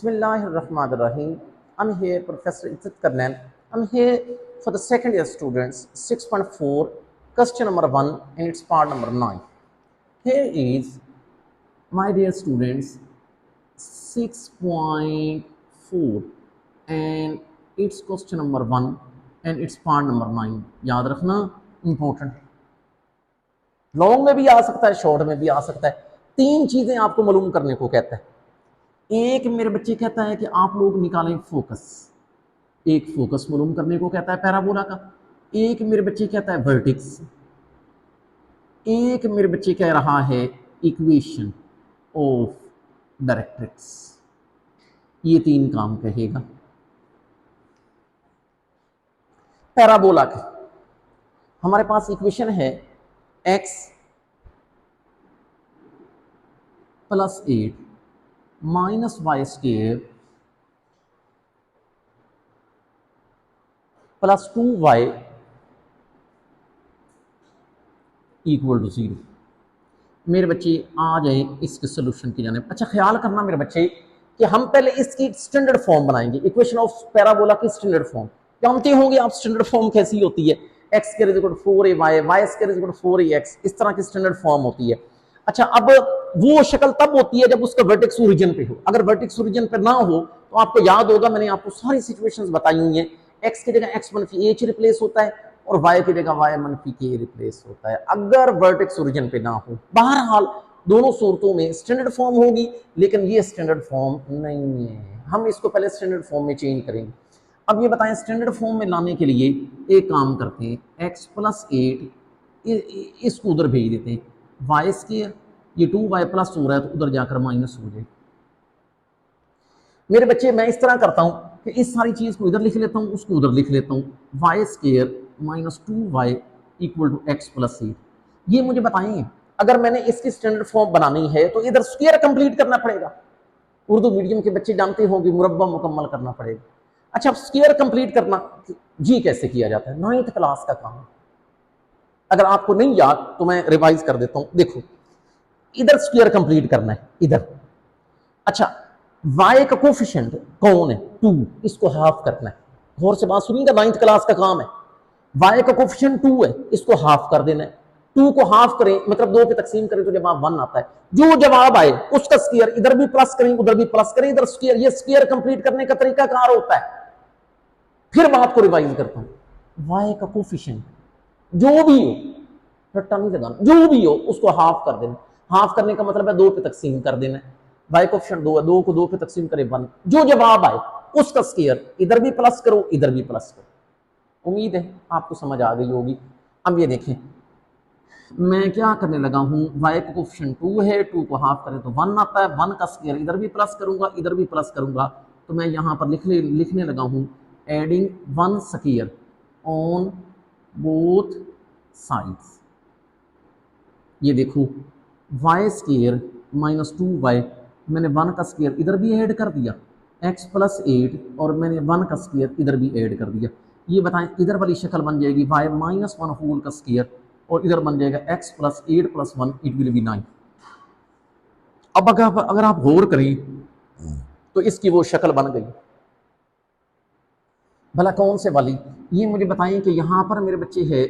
Bismillahirrahmanirrahim. I'm here, Professor Izzat Karnan. I'm here for the second year students, 6.4, question number 1, and it's part number 9. Here is, my dear students, 6.4, and it's question number 1, and it's part number 9. याद रखना, important है. Long में भी आ सकता है, short में भी आ सकता है. तीन चीजें आपको मालूम करने को कहता है. एक मेरे बच्चे कहता है कि आप लोग निकालें फोकस, एक फोकस मालूम करने को कहता है पैराबोला का. एक मेरे बच्चे कहता है वर्टिक्स, एक मेरे बच्चे कह रहा है इक्वेशन ऑफ डायरेक्ट्रिक्स. ये तीन काम कहेगा पैराबोला के. हमारे पास इक्वेशन है x + 8 minus y square plus 2y equal to 0. मेरे बच्चे आ जाए इसके सोल्यूशन की जाने. अच्छा, ख्याल करना मेरे बच्चे कि हम पहले इसकी स्टैंडर्ड फॉर्म बनाएंगे, इक्वेशन ऑफ पैराबोला की स्टैंडर्ड फॉर्म. जानते होंगे आप स्टैंडर्ड फॉर्म कैसी होती है, x के इक्वल 4ay, y के इक्वल 4ax, इस तरह की स्टैंडर्ड फॉर्म होती है. अच्छा, अब वो शक्ल तब होती है जब उसका वर्टेक्स ओरिजिन पे हो. अगर वर्टेक्स ओरिजिन पे ना हो तो आपको याद होगा, मैंने आपको सारी सिचुएशंस बताई हुई हैं. x की जगह x - h रिप्लेस होता है और y की जगह y - k रिप्लेस होता है अगर वर्टेक्स ओरिजिन पे ना हो. बहरहाल दोनों सूरतों में स्टैंडर्ड फॉर्म होगी, लेकिन ये स्टैंडर्ड फॉर्म नहीं है. हम इसको पहले स्टैंडर्ड फॉर्म में चेंज करेंगे. अब ये बताएं, स्टैंडर्ड फॉर्म में लाने के लिए एक काम करते हैं, x + 8 इसको उधर भेज देते हैं, वाई स्क्वायर, ये 2y + हो रहा है तो उधर जाकर माइनस हो जाए. मेरे बच्चे मैं इस तरह करता हूं कि इस सारी चीज को इधर लिख लेता हूं, उसको उधर लिख लेता हूं. y² - 2y equal to x + 8. ये मुझे बताएं, अगर मैंने इसकी स्टैंडर्ड फॉर्म बनानी है तो इधर स्क्वायर कंप्लीट करना पड़ेगा. उर्दू मीडियम के बच्चे जानते होंगे, मुरब्बा मुकम्मल करना पड़ेगा. अच्छा, अब स्क्वायर कंप्लीट करना जी कैसे किया जाता है, 9th क्लास का काम. अगर आपको नहीं याद तो मैं रिवाइज कर देता हूं. देखो, इधर स्क्वायर कंप्लीट करना है इधर. अच्छा, y का कोफिशिएंट कौन है, 2, इसको हाफ करना है. गौर से बात सुनिएगा, 9th क्लास का काम है. y का कोफिशिएंट 2 है, इसको हाफ कर देना है. 2 को हाफ करें मतलब 2 पे तकसीम करें तो जवाब 1 आता है. जो जवाब आए उसका स्क्वायर इधर भी प्लस करें, उधर भी प्लस करें, इधर स्क्वायर. ये स्क्वायर कंप्लीट करने का तरीका कार होता है. फिर बात को रिवाइज करता हूं. y का कोफिशिएंट जो भी हो, रट्टा नहीं लगाना, जो भी हो उसको हाफ कर देना. हाफ करने का मतलब है 2 पे तकसीम कर देना है. y कोफिशिएंट 2 है, 2 को 2 पे तकसीम करें 1. जो जवाब आए उसका स्क्वायर इधर भी प्लस करो, इधर भी प्लस करो. उम्मीद है आपको समझ आ गई होगी. अब ये देखें, मैं क्या करने लगा हूं, y का कोफिशिएंट 2 है, 2 को हाफ करें तो 1 आता है. 1 का स्क्वायर इधर भी प्लस करूंगा, इधर भी प्लस करूंगा, तो मैं यहां पर लिखने लगा हूं adding 1 square on both sides. ये देखो, y² - 2y, मैंने 1 का स्क्वायर इधर भी ऐड कर दिया, x + 8, और मैंने 1 का स्क्वायर इधर भी ऐड कर दिया. ये बताएं, इधर वाली शक्ल बन जाएगी y - 1 होल का स्क्वायर, और इधर बन जाएगा x + 8 + 1 इट विल बी 9. अब अगर आप गौर करें तो इसकी वो शक्ल बन गई. भला कौन से वाली, ये मुझे बताएं कि यहाँ पर मेरे बच्चे है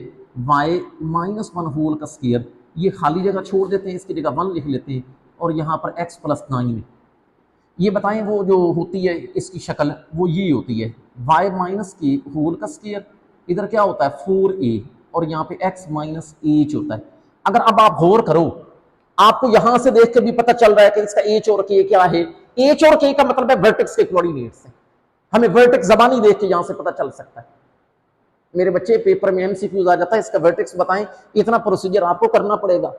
y - 1 होल का स्क्वायर, ये खाली जगह छोड़ देते हैं, इसकी जगह 1 लिख लेते हैं, और यहाँ पर x + 9 है. ये बताएं वो जो होती है इसकी शक्ल, वो ये होती है y - k होल का स्क्वायर, इधर क्या होता है 4a, और यहाँ पे x - h होता है. अगर अब आप गौर करो, आपको यहां से देख के भी पता चल रहा है कि इसका h और k क्या है. h और k का मतलब है वर्टेक्स के कोऑर्डिनेट्स है. हमें वर्टेक्स जबानी देख के यहां से पता चल सकता है. मेरे बच्चे पेपर में एमसीक्यूज आ जाता है, इसका वर्टेक्स बताएं, इतना प्रोसीजर आपको करना पड़ेगा.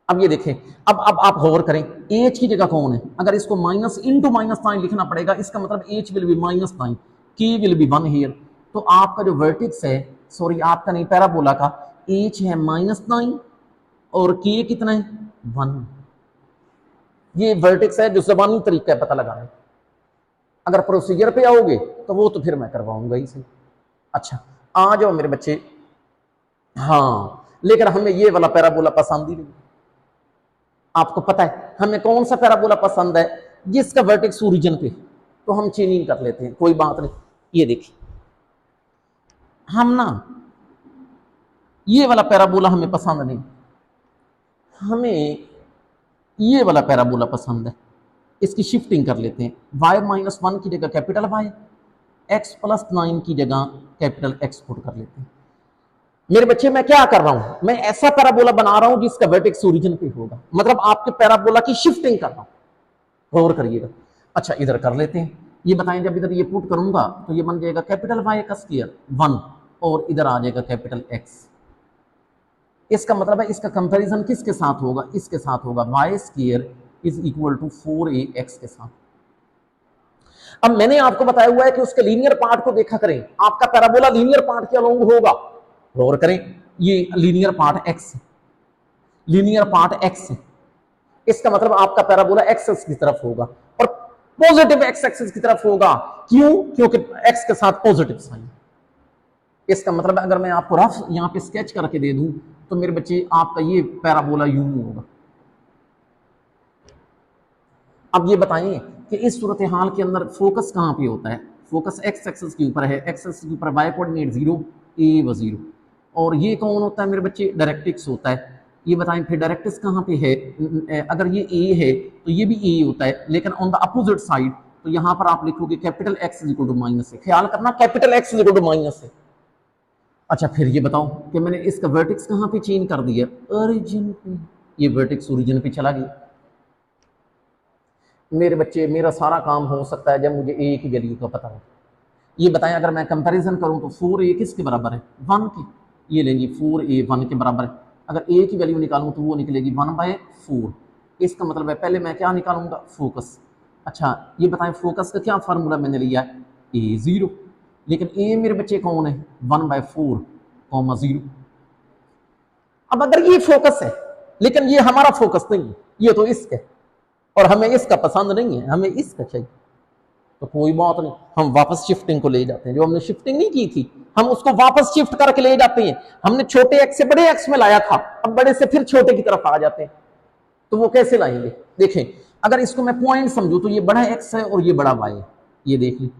अब ये देखें, अब आप गौर करें, h की जगह कौन है, अगर इसको माइनस इंटू -9 लिखना पड़ेगा, इसका मतलब h will be -9, k will be 1 here. तो आपका जो वर्टेक्स है, सॉरी आपका नहीं, पैराबोला का h है -9 और k कितना है 1. ये वर्टेक्स है जो जबानी तरीका है पता लगाने. अगर प्रोसीजर पे आओगे तो वो तो फिर मैं करवाऊंगा ही सही. अच्छा, आ जाओ मेरे बच्चे. हाँ, लेकिन हमें ये वाला पैराबोला पसंद ही नहीं. आपको पता है हमें कौन सा पैराबोला पसंद है, जिसका वर्टेक्स ओरिजिन पे, तो हम चेंजिंग कर लेते हैं, कोई बात नहीं। ये देखिए, हम ना ये वाला पैराबोला हमें पसंद नहीं, हमें ये वाला पैराबोला पसंद है। इसकी शिफ्टिंग कर लेते हैं, y-1 की जगह कैपिटल Y, x+9 की जगह कैपिटल X पुट कर लेते हैं। मेरे बच्चे मैं क्या कर रहा हूं, मैं ऐसा पैराबोला बना रहा हूं जिसका वर्टेक्स ओरिजिन पे होगा, मतलब आपके पैराबोला की शिफ्टिंग कर रहा हूं, गौर करिएगा। अच्छा इधर कर लेते हैं, ये बताएं, जब इधर ये पुट करूंगा तो ये बन जाएगा कैपिटल Y का स्क्वायर 1 और इधर आ जाएगा कैपिटल X। इसका मतलब है इसका कंपैरिजन किसके साथ होगा, इसके साथ होगा, y square is equal to 4ax के साथ। अब मैंने आपको बताया हुआ है कि उसके लीनियर पार्ट को देखा करें, आपका पैराबोला लीनियर पार्ट के अलोंग होगा, गौर करें, ये linear part x, linear part x, इसका मतलब आपका पैराबोला x एक्सिस की तरफ होगा और पॉजिटिव x एक्सिस की तरफ होगा। क्यों? क्योंकि x के साथ पॉजिटिव साइन। इसका मतलब अगर मैं आपको रफ यहां पे स्केच करके दे दूं तो मेरे बच्चे आपका ये पैराबोला यूं होगा। अब ये बताइए कि इस सूरत हाल के अंदर फोकस कहां पे होता है, फोकस एक्स एक्सिस के ऊपर है, एक्स एक्सिस के ऊपर y कोऑर्डिनेट 0, a व 0, और ये कौन होता है मेरे बच्चे, डायरेक्ट्रिक्स होता है। ये बताएं फिर डायरेक्ट्रिक्स कहां पे है, अगर ये a है तो ये भी a होता है, लेकिन ऑन द अपोजिट साइड, तो यहां पर आप लिखोगे capital X is equal to minus है, ख्याल करना capital X is equal to minus है। अच्छा फिर ये बताओ कि मैंने इसका वर्टेक्स कहां पे चेंज कर दिया, ओरिजिन पे, ये वर्टेक्स ओरिजिन पे चला गया। मेरे बच्चे मेरा सारा काम हो सकता है जब मुझे a की वैल्यू का पता हो। ये बताएं अगर मैं कंपैरिजन करूं तो 4a किसके बराबर है, 1 की, ये लेंगे 4a 1 के बराबर है। अगर a की वैल्यू निकालूं तो वो निकलेगी 1/4। इसका मतलब है पहले मैं क्या निकालूंगा, फोकस। अच्छा ये बताएं फोकस का क्या फार्मूला मैंने लिया है, a0, लेकिन a मेरे बच्चे कौन है, 1/4, 0। अब अगर ये फोकस है लेकिन ये हमारा फोकस नहीं है, ये तो इसका है और हमें इसका पसंद नहीं है, हमें इसका चाहिए, तो कोई बात नहीं, हम वापस शिफ्टिंग को ले जाते हैं। जो हमने शिफ्टिंग नहीं की थी हम उसको वापस शिफ्ट करके ले जाते हैं। हमने छोटे एक्स से बड़े एक्स में लाया था, अब बड़े से फिर छोटे की तरफ आ जाते हैं। तो वो कैसे लाएंगे, देखें, अगर इसको मैं पॉइंट समझू तो ये बड़ा एक्स है और ये बड़ा वाई है। ये देख ली,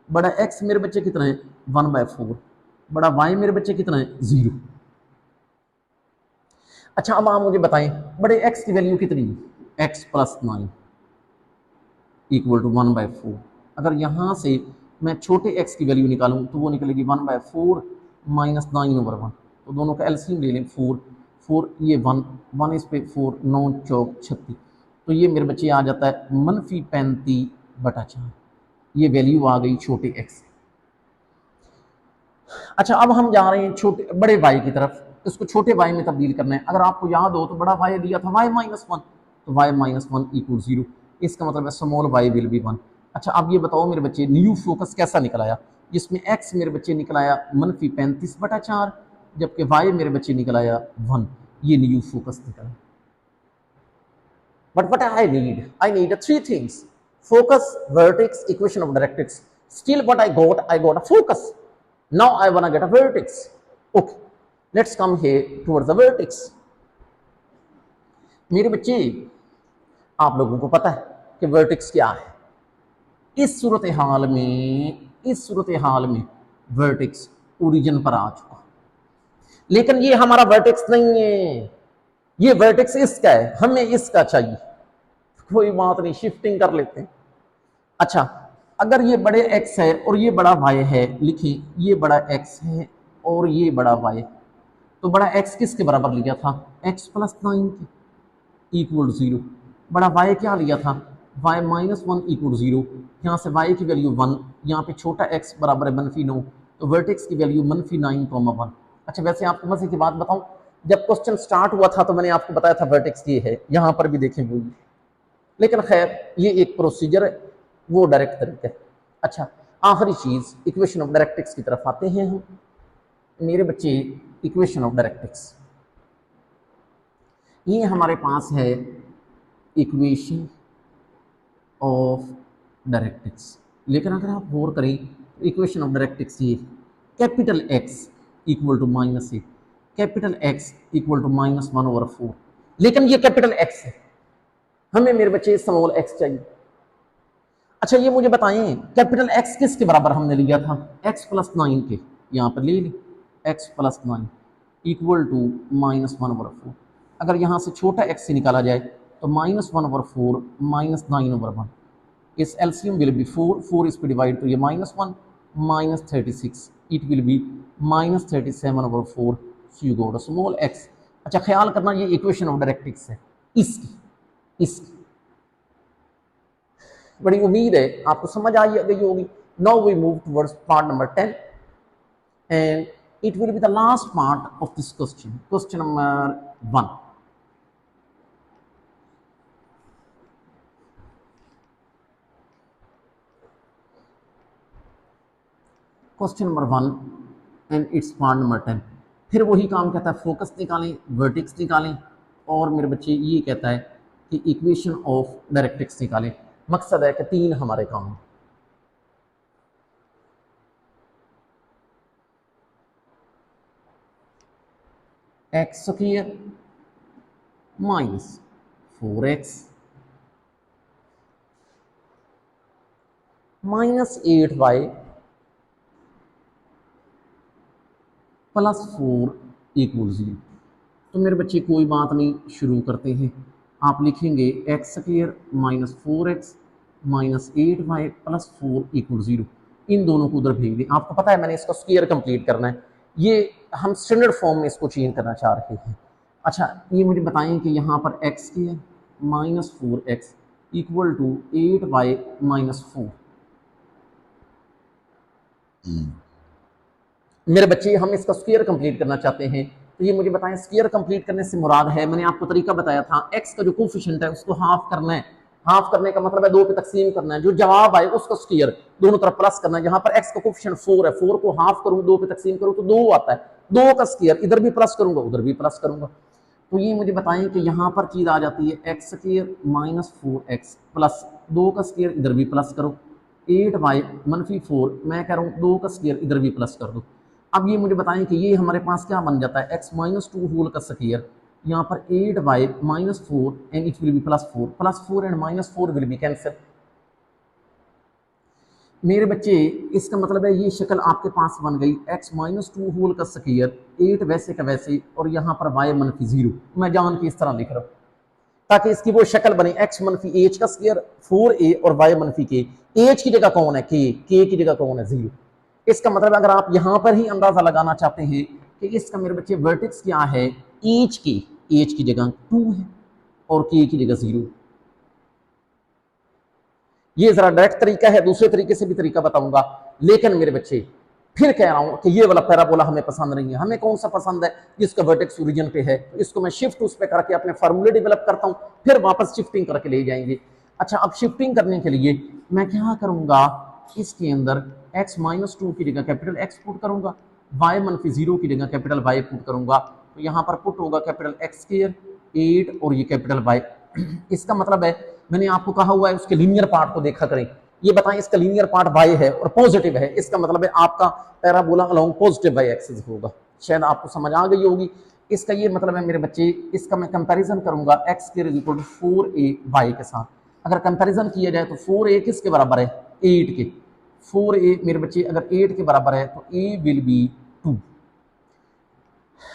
बड़ा एक्स मेरे बच्चे कितना है, 1/4, बड़ा वाई मेरे बच्चे कितना है, 0। अच्छा अब आप मुझे बताएं बड़े एक्स की वैल्यू कितनी है, x+9 इक्वल टू 1/4। अगर यहां से मैं छोटे x की वैल्यू निकालूं तो वो निकलेगी 1/4 माइनस 9/1, तो दोनों का एलसीएम ले लें, 4 4 ये 1 इस पे 4, 9 चौक 36, तो ये मेरे बच्चे आ जाता है -35/4। ये वैल्यू आ गई छोटे x। अच्छा अब हम जा रहे हैं छोटे बड़े y की तरफ, इसको छोटे y में तब्दील करना है। अगर आपको याद हो तो बड़ा y दिया था y-1, तो y-1 इक्वल 0, इसका मतलब है स्मॉल y विल बी 1। अच्छा अब ये बताओ मेरे बच्चे न्यू फोकस कैसा निकल आया, जिसमें x मेरे बच्चे निकल आया -35/4, जबकि y मेरे बच्चे निकल आया 1, ये न्यू फोकस निकला। But what I need 3 things, focus, vertex, equation of directrix. Still what I got a focus, now I want to get a vertex. Okay, let's come here towards the vertex. मेरे बच्चे आप लोगों को पता है कि vertex क्या है। इस सूरत हाल में वर्टेक्स ओरिजिन पर आ चुका, लेकिन ये हमारा वर्टेक्स नहीं है, ये वर्टेक्स इसका है, हमें इसका चाहिए। कोई बात नहीं, शिफ्टिंग कर लेते हैं। अच्छा अगर ये बड़े x है और ये बड़ा y है, लिखिए ये बड़ा x है और ये बड़ा y, तो बड़ा x किसके बराबर लिया था, x+9 की इक्वल 0। बड़ा y क्या लिया था, y-1 इक्वल 0। यहाँ से y की वैल्यू 1, यहाँ पे छोटा x बराबर है -9, तो वर्टेक्स की वैल्यू -9,1। अच्छा वैसे आपको मजे की बात बताऊं, जब क्वेश्चन स्टार्ट हुआ था तो मैंने आपको बताया था वर्टेक्स ये है, यहाँ पर भी देखें वो, लेकिन खैर ये एक प्रोसीजर है, वो डायरेक्ट तरीका है। अच्छा आखिरी चीज इक्वेशन ऑफ डायरेक्ट्रिक्स की तरफ आते हैं हम। मेरे बच्चे इक्वेशन ऑफ डायरेक्ट्रिक्स, ये हमारे पास है इक्वेशन ऑफ डायरेक्ट्रिक्स, लेकिन अगर आप गौर करें इक्वेशन ऑफ डायरेक्ट्रिक्स ये capital X equal to -a, capital X equal to -1/4, लेकिन ये कैपिटल X है, हमें मेरे बच्चे स्मॉल x चाहिए। अच्छा ये मुझे बताएं कैपिटल एक्स किसके बराबर हमने लिया था, एक्स प्लस 9 के, यहाँ पर ले ली एक्स प्लस 9 इक्वल टू -1/4। अगर यहाँ से छोटा एक्स से निकाला जाए तो -1/4 -9/1, इस एलसीएम विल बी 4, 4 इस पे डिवाइड तो ये -1 -36, it will be -37/4, so you got a small x. अच्छा ख्याल करना ये इक्वेशन ऑफ डायरेक्ट्रिक्स है इसकी बड़ी उम्मीद है आपको समझ आ गई होगी। Now we move towards part number 10 and it will be the last part of this question, question number 1. Question number 1 and it's part number 10. फिर वही काम कहता है फोकस निकालें, वर्टेक्स निकालें, और मेरे बच्चे ये कहता है कि इक्वेशन ऑफ डायरेक्ट्रिक्स निकालें। मकसद है कि 3 हमारे काम। X square minus 4x minus 8y plus 4 equal 0। तो मेरे बच्चे कोई बात नहीं, शुरू करते हैं। आप लिखेंगे x square minus 4x minus 8y plus 4 equal 0। इन दोनों को उधर भेज दें। आपको पता है मैंने इसका स्क्वायर कंप्लीट करना है, ये हम स्टैंडर्ड फॉर्म में इसको चेंज करना चाह रहे हैं। अच्छा ये मुझे बताएं कि यहाँ पर x square minus 4x equal to 8y minus 4। मेरे बच्चे हम इसका स्क्वायर कंप्लीट करना चाहते हैं, तो ये मुझे बताएं स्क्वायर कंप्लीट करने से मुराद है, मैंने आपको तरीका बताया था, एक्स का जो कोफिशिएंट है उसको हाफ करना है। हाफ करने का मतलब है 2 पे तकसीम करना है, जो जवाब आए उसका स्क्वायर दोनों तरफ प्लस करना है। यहाँ पर एक्स का कोफिशिएंट 4 है, 4 को हाफ करूँ 2 पे तकसीम करूँ तो 2 आता है, 2 का स्क्वायर इधर भी प्लस करूंगा उधर भी प्लस करूंगा। तो ये मुझे बताएं कि यहाँ पर चीज आ जाती है x square minus 4x plus 2 का स्क्वायर इधर भी प्लस करो, 8y मनफी 4, मैं कह रहा हूँ 2 का स्क्वायर इधर भी प्लस कर दो। अब ये मुझे बताएं कि ये हमारे पास क्या बन जाता है, x माइनस 2 होल का स्क्वायर, यहाँ पर 8y minus 4 and it will be plus 4 and minus 4 will be cancel. मेरे बच्चे इसका मतलब है ये शक्ल आपके पास बन गई, x माइनस 2 होल का स्क्वायर 8 वैसे का वैसे, और यहाँ पर y मनफी 0। मैं जान के इस तरह लिख रहा हूँ ताकि इसकी वो शक्ल बने, x मनफी h का स्क्वायर 4a और y मनफी k। h की जगह कौन है k की जगह कौन है 0। इसका मतलब अगर आप यहां पर ही अंदाजा लगाना चाहते हैं कि इसका मेरे बच्चे वर्टेक्स क्या है, h की जगह 2 है और k की जगह 0। ये जरा डायरेक्ट तरीका है, दूसरे तरीके से भी तरीका बताऊंगा, लेकिन मेरे बच्चे फिर कह रहा हूं कि ये वाला पैराबोला हमें पसंद नहीं है। हमें कौन सा पसंद है, जिसका वर्टेक्स ओरिजिन पे है, तो इसको मैं शिफ्ट उस पे करके अपने फार्मूले डेवलप करता हूं, फिर वापस शिफ्टिंग करके ले जाएंगे। अच्छा अब शिफ्टिंग करने के लिए मैं क्या करूंगा, इसके अंदर x माइनस 2 की जगह कैपिटल x पुट करूंगा, y मनफी 0 की जगह कैपिटल y पुट करूंगा, तो यहाँ पर पुट होगा कैपिटल x स्क्वायर 8 और ये कैपिटल y। इसका मतलब है मैंने आपको कहा हुआ है उसके लीनियर पार्ट को देखा करें, ये बताएं इसका लीनियर पार्ट y है और पॉजिटिव है, इसका मतलब है आपका parabola along positive y axis होगा। शायद आपको समझ आ गई होगी। इसका ये मतलब है मेरे बच्चे, इसका मैं कंपैरिजन करूंगा x square is equal to 4ay के साथ। अगर कंपैरिजन किया जाए तो 4a किसके बराबर है, 8 के। 4a मेरे बच्चे अगर 8 के बराबर है तो a विल बी 2।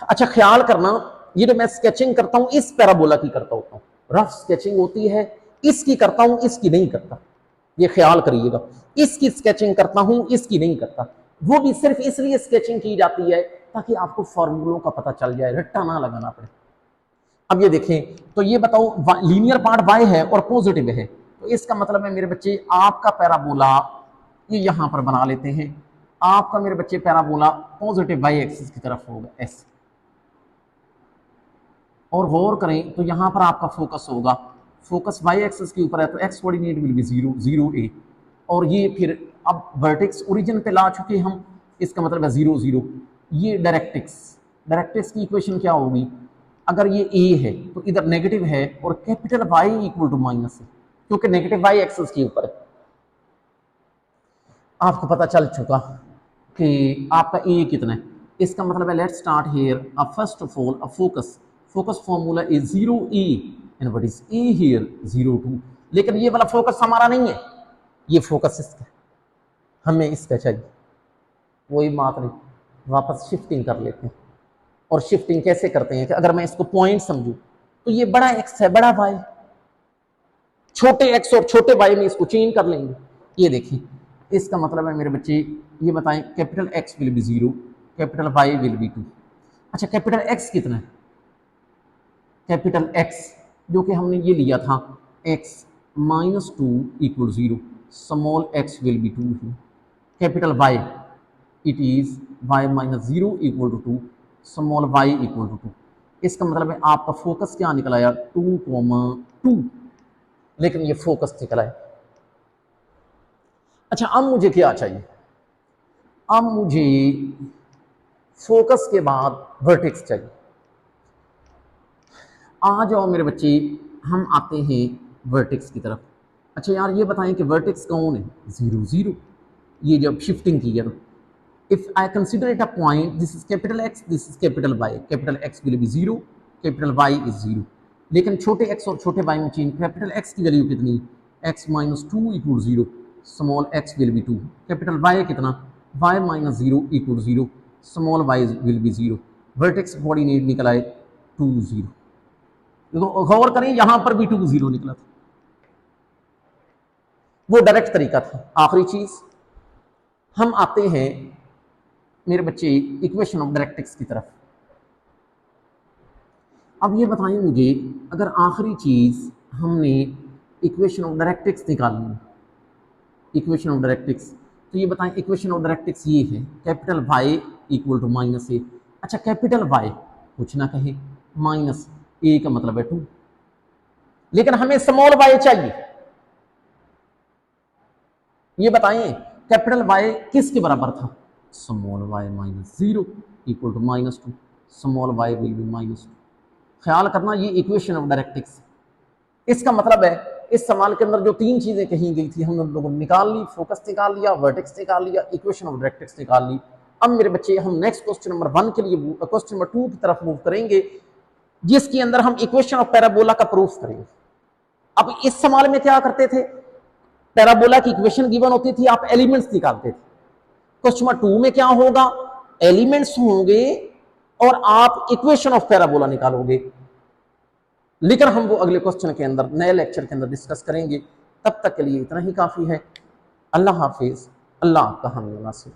अच्छा ख्याल करना, ये जो मैं स्केचिंग करता हूं इस पैराबोला की करता होता हूं, रफ स्केचिंग होती है, इसकी करता हूं इसकी नहीं करता, ये ख्याल करिएगा। इसकी स्केचिंग करता हूं इसकी नहीं करता, वो भी सिर्फ इसलिए स्केचिंग की जाती है ताकि आपको फॉर्मूलों का पता चल जाए, रट्टा ना लगाना पड़े। अब ये देखें तो ये बताओ लीनियर पार्ट y है और पॉजिटिव है, तो इसका मतलब है मेरे बच्चे आपका पैराबोला ये यहां पर बना लेते हैं, आपका मेरे बच्चे पैराबोला पॉजिटिव y एक्सिस की तरफ होगा ऐसे। और गौर करें तो यहां पर आपका फोकस होगा, फोकस y एक्सिस के ऊपर है तो x coordinate will be 0 0 a, और ये फिर अब वर्टेक्स ओरिजिन पे ला चुके हम, इसका मतलब है 0 0। ये डायरेक्ट्रिक्स की इक्वेशन क्या होगी, अगर ये a है तो इधर नेगेटिव है और capital Y equal to minus है, क्योंकि नेगेटिव y एक्सिस के ऊपर है। आपको पता चल चुका कि आपका a कितना है, इसका मतलब है let's start here. First of all focus formula is 0 e and what is a here 0 2, लेकिन ये वाला फोकस हमारा नहीं है, ये फोकस इसका, हमें इसका चाहिए, कोई बात नहीं, वापस शिफ्टिंग कर लेते हैं। और शिफ्टिंग कैसे करते हैं कि अगर मैं इसको पॉइंट समझूं तो ये बड़ा एक्स है, बड़ा वाई, छोटे एक्स और छोटे वाई में इसको चेंज कर लेंगे। ये देखिए, इसका मतलब है मेरे बच्चे, ये बताएं capital x will be 0, capital y will be 2। अच्छा, कैपिटल एक्स कितना है? कैपिटल एक्स जो कि हमने ये लिया था x -2 = 0, small x will be 2 है। Capital y, it is y -0 = 2, small y = 2। इसका मतलब है आपका फोकस क्या निकल आया? 2,2, लेकिन ये फोकस निकला है। अच्छा, अब मुझे क्या चाहिए? अब मुझे फोकस के बाद वर्टेक्स चाहिए। आ जाओ मेरे बच्चे, हम आते हैं वर्टेक्स की तरफ। अच्छा यार, ये बताएं कि वर्टेक्स कौन है? 0 0। ये जब शिफ्टिंग की है तो if I consider it a point, this is capital x, this is capital y, capital x will be 0, capital y is 0। लेकिन छोटे एक्स और छोटे वाई में चेंज, कैपिटल एक्स की वैल्यू कितनी? x -2 = 0, small x will be 2। Capital y कितना? y -0 = 0, small y will be 0। Vertex coordinate निकला है 2 0। देखो गौर करें, यहां पर भी 2 0 निकला था, वो डायरेक्ट तरीका था। आखिरी चीज, हम आते हैं मेरे बच्चे इक्वेशन ऑफ डायरेक्ट्रिक्स की तरफ। अब ये बताएं मुझे, अगर आखिरी चीज हमने इक्वेशन ऑफ डायरेक्ट्रिक्स निकालनी, इक्वेशन ऑफ डायरेक्ट्रिक्स, तो ये बताएं इक्वेशन ऑफ डायरेक्ट्रिक्स ये है कैपिटल y = -a। अच्छा, कैपिटल Y कुछ ना कहे, -a का मतलब है 2, लेकिन हमें स्मॉल y चाहिए। ये बताइए कैपिटल Y किसके बराबर था? Small y -0 = -2, small y will be -2। ख्याल करना, ये इक्वेशन ऑफ डायरेक्ट्रिक्स। इसका मतलब है इस सवाल के अंदर जो तीन चीजें कही गई थी हम लोगों ने निकाल ली, फोकस निकाल लिया, वर्टेक्स निकाल लिया, इक्वेशन ऑफ डायरेक्ट्रिक्स निकाल ली। अब मेरे बच्चे हम नेक्स्ट क्वेश्चन नंबर 1 के लिए क्वेश्चन नंबर 2 की तरफ मूव करेंगे, जिसके अंदर हम इक्वेशन ऑफ पैराबोला का प्रूफ करेंगे। अब इस सवाल में क्या करते थे? पैराबोला की इक्वेशन गिवन होती थी, आप एलिमेंट्स निकालते थे। क्वेश्चन नंबर 2 में क्या होगा? एलिमेंट्स होंगे और आप इक्वेशन ऑफ पैराबोला निकालोगे। लेकिन हम वो अगले क्वेश्चन के अंदर, नए लेक्चर के अंदर डिस्कस करेंगे। तब तक के लिए इतना ही काफी है। अल्लाह हाफिज, अल्लाह आपका हामी वासिफ।